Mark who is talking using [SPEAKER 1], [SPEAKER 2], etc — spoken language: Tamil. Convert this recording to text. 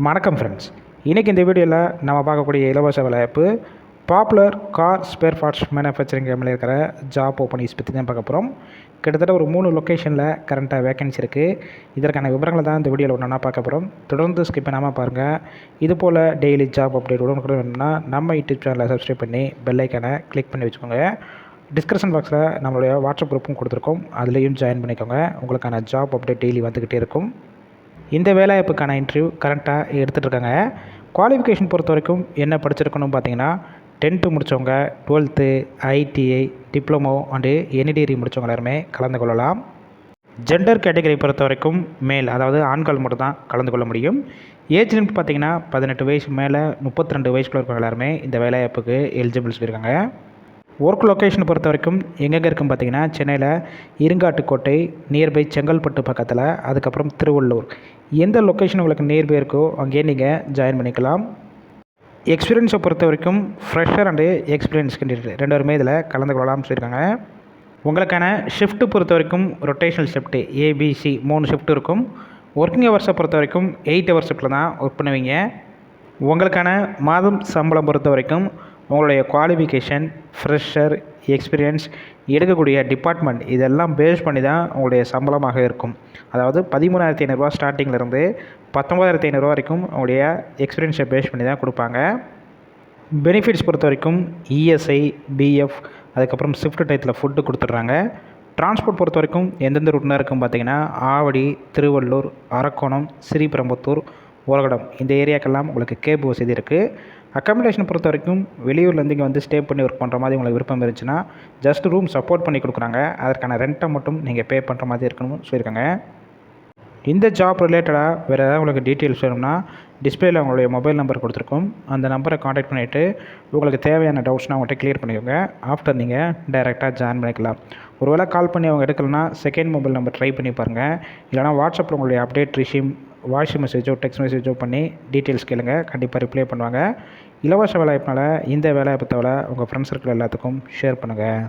[SPEAKER 1] வணக்கம் ஃப்ரெண்ட்ஸ். இன்றைக்கி இந்த வீடியோவில் நம்ம பார்க்கக்கூடிய இலவச வேலைவாய்ப்பு popular car spare parts manufacturing கம்பெனியில் இருக்கிற ஜாப் ஓப்பனிங்ஸ் பற்றி தான் பார்க்க போகிறோம். கிட்டத்தட்ட ஒரு 3 லொக்கேஷனில் கரண்ட்டாக வேகன்சி இருக்குது. இதற்கான விவரங்களை தான் இந்த வீடியோவில் ஒன்றா பார்க்க போகிறோம். தொடர்ந்து ஸ்கிப் பண்ணாமல் பாருங்கள். இதுபோல் டெய்லி ஜாப் அப்டேட் உடனுக்குடன் வேணும்னா நம்ம யூடியூப் சேனலை சப்ஸ்கிரைப் பண்ணி பெல் ஐக்கானை கிளிக் பண்ணி வச்சுக்கோங்க. டிஸ்கிரிப்ஷன் பாக்ஸில் நம்மளுடைய வாட்ஸ்அப் குரூப்பும் கொடுத்துருக்கோம், அதுலேயும் ஜாயின் பண்ணிக்கோங்க. உங்களுக்கான ஜாப் அப்டேட் டெய்லி வந்துக்கிட்டே இருக்கும். இந்த வேலைவாய்ப்புக்கான இன்டர்வியூ கரெக்டாக எடுத்துகிட்டு இருக்காங்க. குவாலிஃபிகேஷன் பொறுத்த வரைக்கும் என்ன படிச்சிருக்கணும் பார்த்தீங்கன்னா, 10th முடித்தவங்க, 12th, ITI, diploma and any degree முடித்தவங்க எல்லாருமே கலந்து கொள்ளலாம். ஜெண்டர் கேட்டகரி பொறுத்த வரைக்கும் மேல், அதாவது ஆண்கள் மட்டும் தான் கலந்து கொள்ள முடியும். ஏஜ் லிமிட் பார்த்திங்கன்னா 18 வயசு மேலே 32 வயசுக்குள்ள இருக்கிறவங்க எல்லாருமே இந்த வேலைவாய்ப்புக்கு எலிஜிபிள் சொல்லியிருக்காங்க. ஒர்க் லொக்கேஷன் பொறுத்த வரைக்கும் எங்கெங்கே இருக்குன்னு பார்த்தீங்கன்னா, சென்னையில் இருங்காட்டுக்கோட்டை நியர்பை செங்கல்பட்டு பக்கத்தில், அதுக்கப்புறம் திருவள்ளூர். எந்த லொக்கேஷன் உங்களுக்கு நியர்பை இருக்கோ அங்கேயே நீங்கள் ஜாயின் பண்ணிக்கலாம். எக்ஸ்பீரியன்ஸை பொறுத்த வரைக்கும் ஃப்ரெஷர் அண்டு எக்ஸ்பீரியன்ஸ் கேண்டிடேட் 2 பேருமே இதில் கலந்து கொள்ளலாம்னு சொல்லியிருக்காங்க. உங்களுக்கான ஷிஃப்ட்டு பொறுத்த வரைக்கும் ரொட்டேஷனல் ஷிஃப்ட்டு ஏபிசி 3 ஷிஃப்ட் இருக்கும். ஒர்க்கிங் ஹவர்ஸை பொறுத்த வரைக்கும் 8 ஹவர்ஸ் ஷிஃப்ட்டில் தான் ஒர்க் பண்ணுவீங்க. உங்களுக்கான மாதம் சம்பளம் பொறுத்த வரைக்கும் உங்களுடைய குவாலிஃபிகேஷன், ஃப்ரெஷர், எக்ஸ்பீரியன்ஸ், எடுக்கக்கூடிய டிபார்ட்மெண்ட் இதெல்லாம் பேஸ் பண்ணி தான் உங்களுடைய சம்பளமாக இருக்கும். அதாவது 13,500 ஸ்டார்டிங்கிலேருந்து 19,500 வரைக்கும் உங்களுடைய எக்ஸ்பீரியன்ஸை பேஸ் பண்ணி தான் கொடுப்பாங்க. பெனிஃபிட்ஸ் பொறுத்த வரைக்கும் இஎஸ்ஐ, பிஎஃப், அதுக்கப்புறம் ஷிஃப்ட் டயத்தில் ஃபுட்டு கொடுத்துட்றாங்க. டிரான்ஸ்போர்ட் பொறுத்த வரைக்கும் எந்தெந்த ரூட்னா இருக்கும் பார்த்தீங்கன்னா, ஆவடி, திருவள்ளூர், அரக்கோணம், ஸ்ரீபெரும்புத்தூர், உலகடம் இந்த ஏரியாக்கெல்லாம் உங்களுக்கு கேப் வசதி இருக்குது. அக்காமடேஷன் பொறுத்த வரைக்கும் வெளியூர்லேருந்து இங்கே வந்து ஸ்டே பண்ணி ஒர்க் பண்ணுற மாதிரி உங்களுக்கு விருப்பம் இருந்துச்சுன்னா ஜஸ்ட் ரூம் சப்போர்ட் பண்ணி கொடுக்குறாங்க. அதற்கான ரெண்ட்டை மட்டும் நீங்கள் பே பண்ணுற மாதிரி இருக்கணும்னு சொல்லியிருக்காங்க. இந்த ஜாப் ரிலேட்டடாக வேறு ஏதாவது உங்களுக்கு டீட்டெயில்ஸ் வேணும்னா டிஸ்பிளேயில் உங்களுடைய மொபைல் நம்பர் கொடுத்துருக்கோம். அந்த நம்பரை காண்டாக்ட் பண்ணிவிட்டு உங்களுக்கு தேவையான டவுட்ஸ்னால் அவங்கள்ட்ட கிளியர் பண்ணிக்கோங்க. ஆஃப்டர் நீங்கள் டைரெக்டாக ஜாயின் பண்ணிக்கலாம். ஒருவேளை கால் பண்ணி அவங்க எடுக்கலைன்னா செகண்ட் மொபைல் நம்பர் ட்ரை பண்ணி பாருங்கள். இல்லைனா வாட்ஸ்அப்பில் உங்களுடைய அப்டேட் ரிசீம் வாய்ஸ் மெசேஜோ டெக்ஸ்ட் மெசேஜோ பண்ணி டீட்டெயில்ஸ் கேளுங்க, கண்டிப்பாக ரிப்ளை பண்ணுவாங்க. இலவச வேலைவாய்ப்புனால இந்த வேலைவாய்ப்பு தவிர உங்கள் ஃப்ரெண்ட்ஸ் சர்க்கிள் எல்லாத்துக்கும் ஷேர் பண்ணுங்கள்.